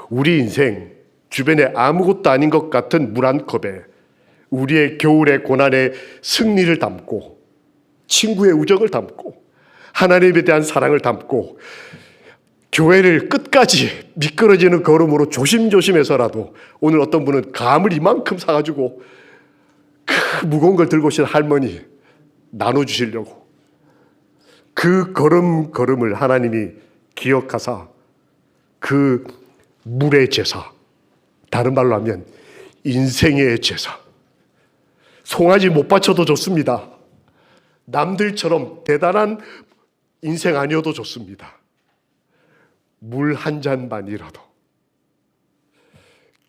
우리 인생 주변에 아무것도 아닌 것 같은 물 한 컵에 우리의 겨울의 고난의 승리를 담고 친구의 우정을 담고 하나님에 대한 사랑을 담고 교회를 끝까지 미끄러지는 걸음으로 조심조심해서라도 오늘 어떤 분은 감을 이만큼 사가지고 그 무거운 걸 들고 오신 할머니 나눠주시려고 그 걸음을 하나님이 기억하사 그 물의 제사, 다른 말로 하면 인생의 제사, 송아지 못 바쳐도 좋습니다. 남들처럼 대단한 인생 아니어도 좋습니다. 물 한 잔만이라도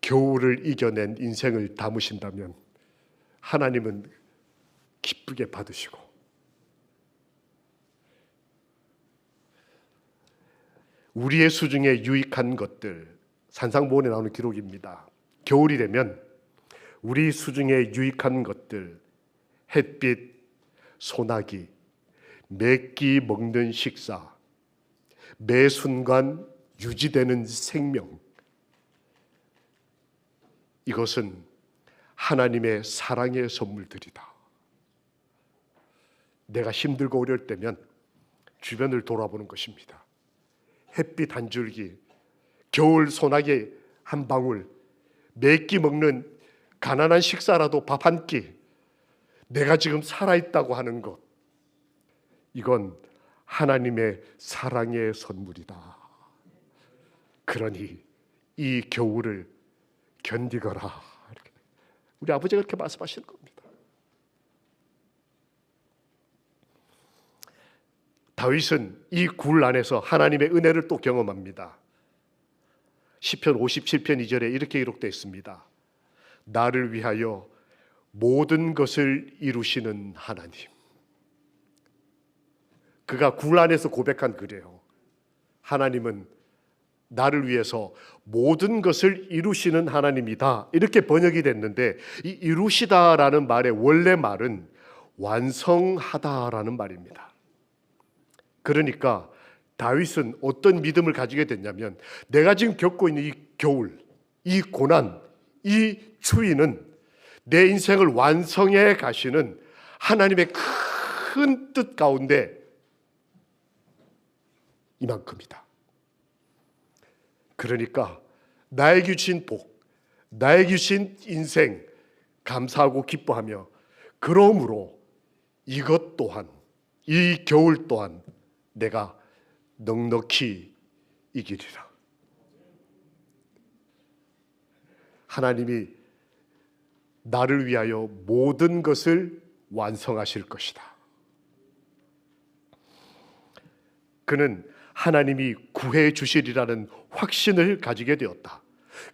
겨울을 이겨낸 인생을 담으신다면 하나님은 기쁘게 받으시고 우리의 수중에 유익한 것들, 산상보훈에 나오는 기록입니다. 겨울이 되면 우리 수중에 유익한 것들, 햇빛, 소나기, 매끼 먹는 식사, 매 순간 유지되는 생명, 이것은 하나님의 사랑의 선물들이다. 내가 힘들고 어려울 때면 주변을 돌아보는 것입니다. 햇빛 한 줄기, 겨울 소나기 한 방울, 매끼 먹는 가난한 식사라도 밥 한 끼, 내가 지금 살아있다고 하는 것, 이건 하나님의 사랑의 선물이다. 그러니 이 겨울을 견디거라. 우리 아버지가 그렇게 말씀하시는 겁니다. 다윗은 이 굴 안에서 하나님의 은혜를 또 경험합니다. 시편 57편 2절에 이렇게 기록되어 있습니다. 나를 위하여 모든 것을 이루시는 하나님. 그가 굴 안에서 고백한 글이에요. 하나님은 나를 위해서 모든 것을 이루시는 하나님이다. 이렇게 번역이 됐는데, 이 이루시다라는 말의 원래 말은 완성하다라는 말입니다. 그러니까 다윗은 어떤 믿음을 가지게 됐냐면, 내가 지금 겪고 있는 이 겨울, 이 고난, 이 추위는 내 인생을 완성해 가시는 하나님의 큰 뜻 가운데 이만큼이다. 그러니까 나에게 주신 복, 나에게 주신 인생 감사하고 기뻐하며, 그러므로 이것 또한, 이 겨울 또한 내가 넉넉히 이기리라. 하나님이 나를 위하여 모든 것을 완성하실 것이다. 그는 하나님이 구해 주시리라는 확신을 가지게 되었다.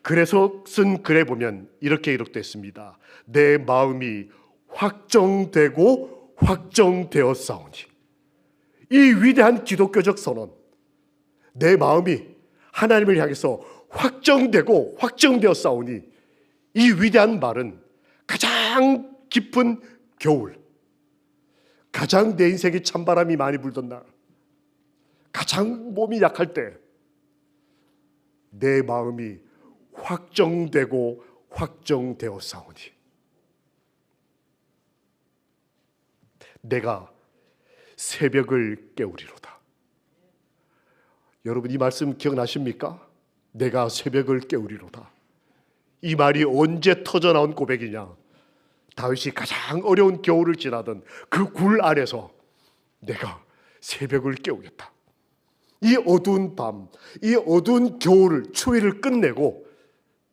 그래서 쓴 글에 보면 이렇게 기록됐습니다. 내 마음이 확정되고 확정되었사오니. 이 위대한 기독교적 선언, 내 마음이 하나님을 향해서 확정되고 확정되었사오니, 이 위대한 말은 가장 깊은 겨울, 가장 내 인생에 찬바람이 많이 불던 날, 가장 몸이 약할 때 내 마음이 확정되고 확정되었사오니 내가 새벽을 깨우리로다. 여러분, 이 말씀 기억나십니까? 내가 새벽을 깨우리로다. 이 말이 언제 터져나온 고백이냐? 다윗이 가장 어려운 겨울을 지나던 그 굴 안에서 내가 새벽을 깨우겠다. 이 어두운 밤, 이 어두운 겨울을, 추위를 끝내고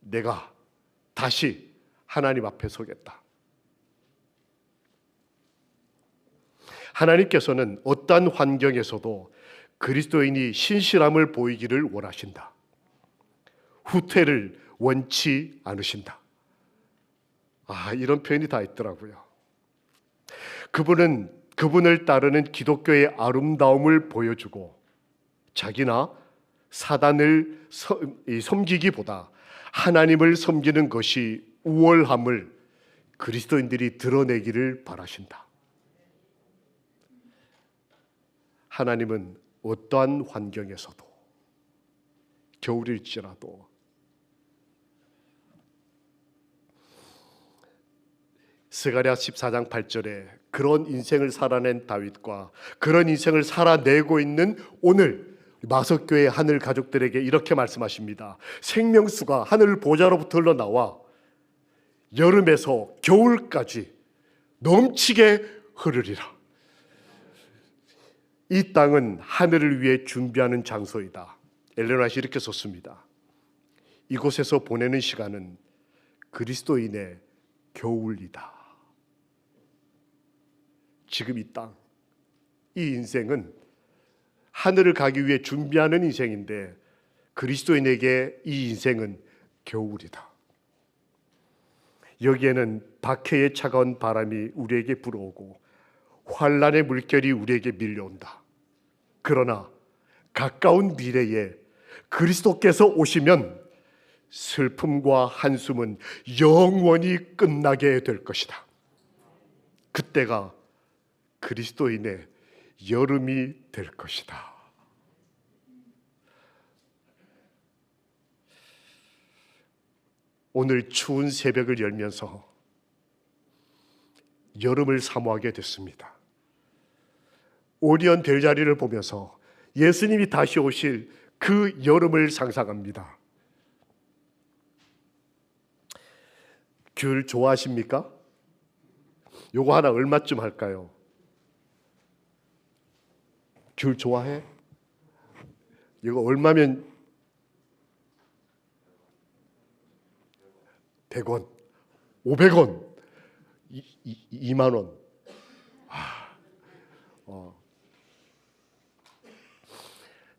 내가 다시 하나님 앞에 서겠다. 하나님께서는 어떠한 환경에서도 그리스도인이 신실함을 보이기를 원하신다. 후퇴를 원치 않으신다. 이런 표현이 다 있더라고요. 그분을 따르는 기독교의 아름다움을 보여주고, 자기나 사단을 섬기기보다 하나님을 섬기는 것이 우월함을 그리스도인들이 드러내기를 바라신다. 하나님은 어떠한 환경에서도, 겨울일지라도 스가랴 14장 8절에 그런 인생을 살아낸 다윗과 그런 인생을 살아내고 있는 오늘 마석교회 하늘 가족들에게 이렇게 말씀하십니다. 생명수가 하늘 보좌로부터 흘러나와 여름에서 겨울까지 넘치게 흐르리라. 이 땅은 하늘을 위해 준비하는 장소이다. 엘렌 화이트가 이렇게 썼습니다. 이곳에서 보내는 시간은 그리스도인의 겨울이다. 지금 이 땅, 이 인생은 하늘을 가기 위해 준비하는 인생인데, 그리스도인에게 이 인생은 겨울이다. 여기에는 박해의 차가운 바람이 우리에게 불어오고 환란의 물결이 우리에게 밀려온다. 그러나 가까운 미래에 그리스도께서 오시면 슬픔과 한숨은 영원히 끝나게 될 것이다. 그때가 그리스도인의 여름이 될 것이다. 오늘 추운 새벽을 열면서 여름을 사모하게 됐습니다. 오리온 별자리를 보면서 예수님이 다시 오실 그 여름을 상상합니다. 귤 좋아하십니까? 요거 하나 얼마쯤 할까요? 귤 좋아해? 이거 얼마면? 100원, 500원, 2만 원.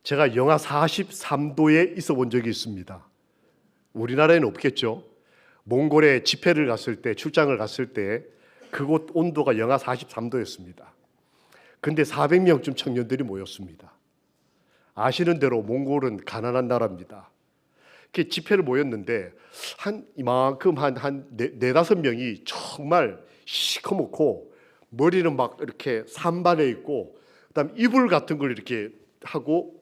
제가 영하 43도에 있어 본 적이 있습니다. 우리나라에는 없겠죠. 몽골에 집회를 갔을 때, 출장을 갔을 때 그곳 온도가 영하 43도였습니다. 근데 400명쯤 청년들이 모였습니다. 아시는 대로 몽골은 가난한 나라입니다. 그 집회를 모였는데 이만큼 한 네다섯 명이 정말 시커멓고 머리는 막 이렇게 산반해 있고, 그다음 이불 같은 걸 이렇게 하고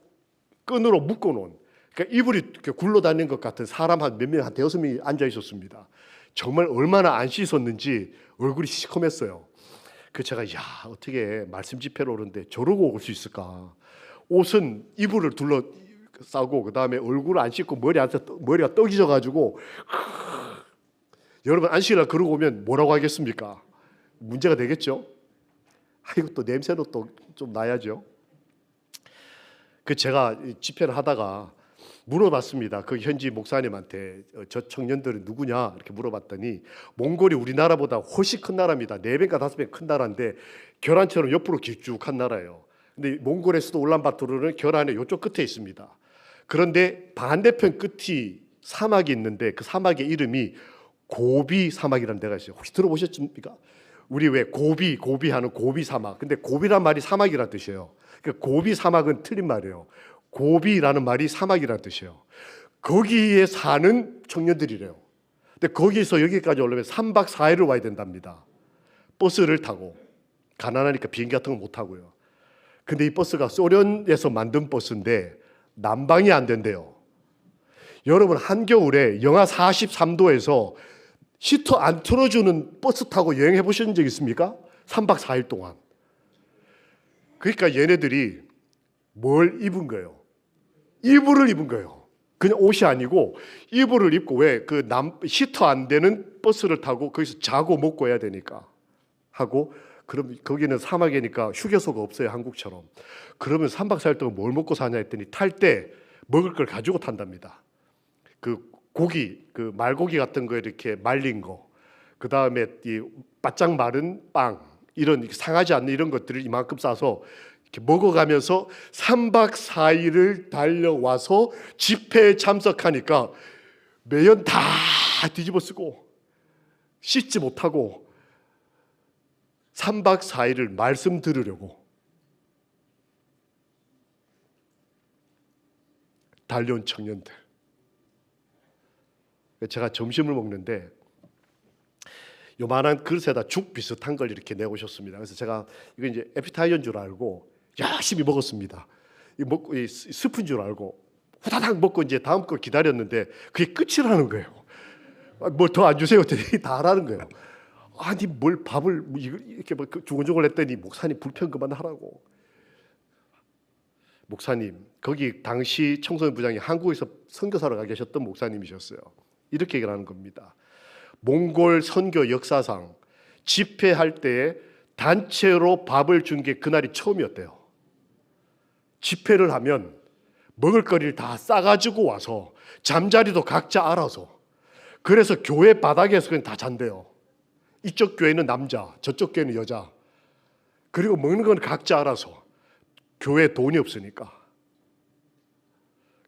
끈으로 묶어놓은, 그러니까 이불이 이렇게 굴러다니는 것 같은 사람 한 몇 명, 한 대여섯 명이 앉아 있었습니다. 정말 얼마나 안 씻었는지 얼굴이 시커맸어요. 그 제가 어떻게 말씀 집회로 오는데 저러고 올 수 있을까? 옷은 이불을 둘러싸고 그 다음에 얼굴을 안 씻고 머리가 떡이져 가지고 여러분 안식일날 그러고 오면 뭐라고 하겠습니까? 문제가 되겠죠. 이거 또 냄새도 또 좀 나야죠. 그 제가 집회를 하다가 물어봤습니다. 그 현지 목사님한테 저 청년들은 누구냐 이렇게 물어봤더니 몽골이 우리나라보다 훨씬 큰 나라입니다. 4배인가 5배 큰 나라인데 계란처럼 옆으로 길쭉한 나라예요. 근데 몽골의 수도 울란바토르는 계란의 이쪽 끝에 있습니다. 그런데 반대편 끝이 사막이 있는데 그 사막의 이름이 고비 사막이라는 데가 있어요. 혹시 들어보셨습니까? 우리 왜 고비 하는 고비 사막. 근데 고비란 말이 사막이라는 뜻이에요. 그러니까 고비 사막은 틀린 말이에요. 고비라는 말이 사막이라는 뜻이에요. 거기에 사는 청년들이래요. 근데 거기서 여기까지 오려면 3박 4일을 와야 된답니다. 버스를 타고. 가난하니까 비행기 같은 거 못 타고요. 근데 이 버스가 소련에서 만든 버스인데 난방이 안 된대요. 여러분 한겨울에 영하 43도에서 히터 안 틀어주는 버스 타고 여행해 보신 적 있습니까? 3박 4일 동안. 그러니까 얘네들이 뭘 입은 거예요? 이불을 입은 거예요. 그냥 옷이 아니고 이불을 입고, 왜 그 히터 안 되는 버스를 타고 거기서 자고 먹고 해야 되니까 하고, 그럼 거기는 사막이니까 휴게소가 없어요, 한국처럼. 그러면 3박 4일 동안 뭘 먹고 사냐 했더니 탈 때 먹을 걸 가지고 탄답니다. 그 고기, 그 말고기 같은 거 이렇게 말린 거, 그 다음에 이 바짝 마른 빵, 이런 상하지 않는 이런 것들을 이만큼 싸서 이렇게 먹어가면서 3박 4일을 달려와서 집회에 참석하니까 매연 다 뒤집어 쓰고 씻지 못하고 3박 4일을 말씀 들으려고 달려온 청년들. 제가 점심을 먹는데 요만한 그릇에다 죽 비슷한 걸 이렇게 내오셨습니다. 그래서 제가 이거 이제 에피타이어인 줄 알고 열심히 먹었습니다. 이 먹고 스프인 줄 알고 후다닥 먹고 이제 다음 걸 기다렸는데 그게 끝이라는 거예요. 뭐 더 안 주세요 했더니 다 하라는 거예요. 아니 뭘 밥을 이렇게 주근주근 했더니 목사님 불평 그만하라고. 목사님, 거기 당시 청소년 부장이 한국에서 선교사로 가 계셨던 목사님이셨어요. 이렇게 얘기를 하는 겁니다. 몽골 선교 역사상 집회할 때 단체로 밥을 준 게 그날이 처음이었대요. 집회를 하면 먹을거리를 다 싸가지고 와서 잠자리도 각자 알아서, 그래서 교회 바닥에서 그냥 다 잔대요. 이쪽 교회는 남자, 저쪽 교회는 여자. 그리고 먹는 건 각자 알아서. 교회에 돈이 없으니까.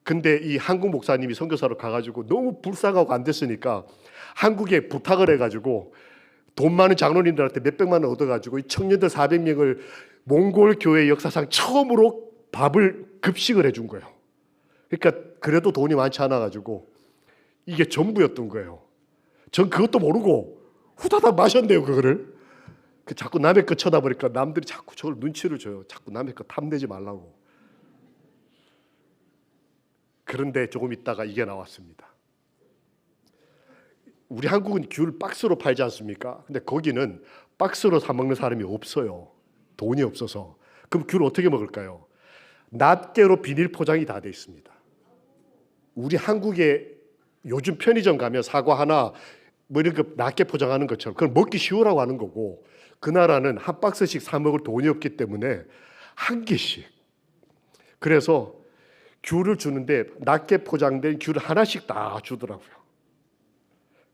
근데 이 한국 목사님이 선교사로 가가지고 너무 불쌍하고 안 됐으니까 한국에 부탁을 해가지고 돈 많은 장로님들한테 몇백만 원 얻어가지고 이 청년들 400명을 몽골 교회 역사상 처음으로 밥을 급식을 해준 거예요. 그러니까 그래도 돈이 많지 않아가지고 이게 전부였던 거예요. 전 그것도 모르고 후다닥 마셨네요, 그거를. 자꾸 남의 거 쳐다보니까 남들이 자꾸 저걸 눈치를 줘요. 자꾸 남의 거 탐내지 말라고. 그런데 조금 있다가 이게 나왔습니다. 우리 한국은 귤 박스로 팔지 않습니까? 근데 거기는 박스로 사 먹는 사람이 없어요. 돈이 없어서. 그럼 귤 어떻게 먹을까요? 낱개로 비닐 포장이 다 돼 있습니다. 우리 한국에 요즘 편의점 가면 사과 하나 뭐 이렇게 낮게 포장하는 것처럼 그건 먹기 쉬우라고 하는 거고, 그 나라는 한 박스씩 사 먹을 돈이 없기 때문에 한 개씩. 그래서 귤을 주는데 낮게 포장된 귤을 하나씩 다 주더라고요.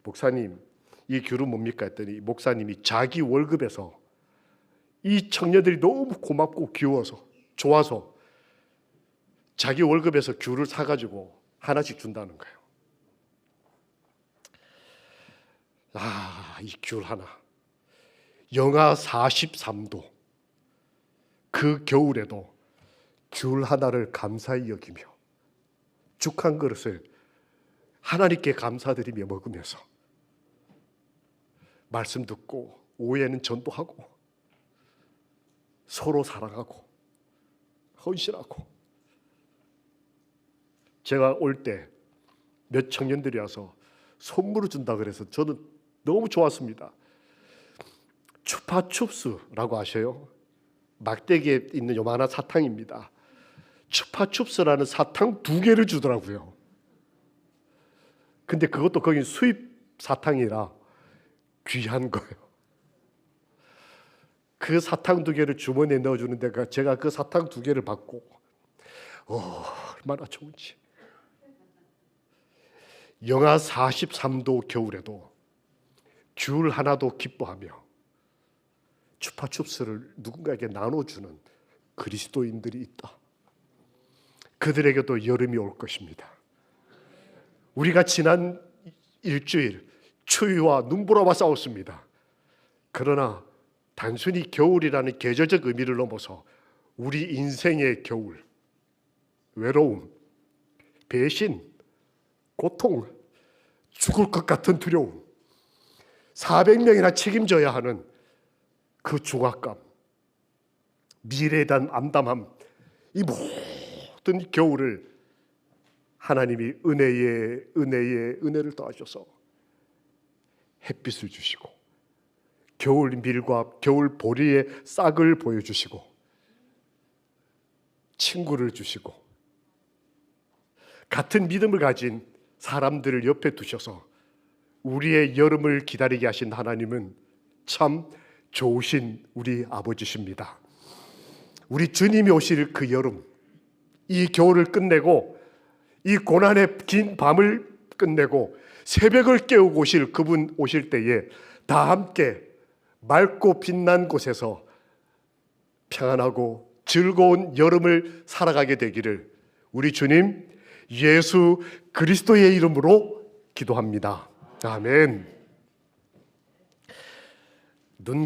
목사님, 이 귤은 뭡니까 했더니 목사님이 자기 월급에서 이 청년들이 너무 고맙고 귀여워서 좋아서 자기 월급에서 귤을 사가지고 하나씩 준다는 거예요. 이 귤 하나. 영하 43도 그 겨울에도 귤 하나를 감사히 여기며 죽 한 그릇을 하나님께 감사드리며 먹으면서 말씀 듣고 오해는 전도하고 서로 사랑하고 헌신하고. 제가 올 때 몇 청년들이 와서 선물을 준다 그래서 저는 너무 좋았습니다. 추파춥스라고 아셔요? 막대기에 있는 요만한 사탕입니다. 추파춥스라는 사탕 2개를 주더라고요. 근데 그것도 거기 수입 사탕이라 귀한 거예요. 그 사탕 2개를 주머니에 넣어주는데 제가 그 사탕 2개를 받고 얼마나 좋은지. 영하 43도 겨울에도 귤 하나도 기뻐하며 추파춥스를 누군가에게 나눠주는 그리스도인들이 있다. 그들에게도 여름이 올 것입니다. 우리가 지난 일주일 추위와 눈보라와 싸웠습니다. 그러나 단순히 겨울이라는 계절적 의미를 넘어서 우리 인생의 겨울, 외로움, 배신, 고통, 죽을 것 같은 두려움, 400명이나 책임져야 하는 그 중압감, 미래에 대한 암담함, 이 모든 겨울을 하나님이 은혜를 더하셔서 햇빛을 주시고 겨울 밀과 겨울 보리의 싹을 보여주시고 친구를 주시고 같은 믿음을 가진 사람들을 옆에 두셔서 우리의 여름을 기다리게 하신 하나님은 참 좋으신 우리 아버지십니다. 우리 주님이 오실 그 여름, 이 겨울을 끝내고 이 고난의 긴 밤을 끝내고 새벽을 깨우고 오실 그분 오실 때에 다 함께 맑고 빛난 곳에서 평안하고 즐거운 여름을 살아가게 되기를 우리 주님 예수 그리스도의 이름으로 기도합니다. 아멘. 눈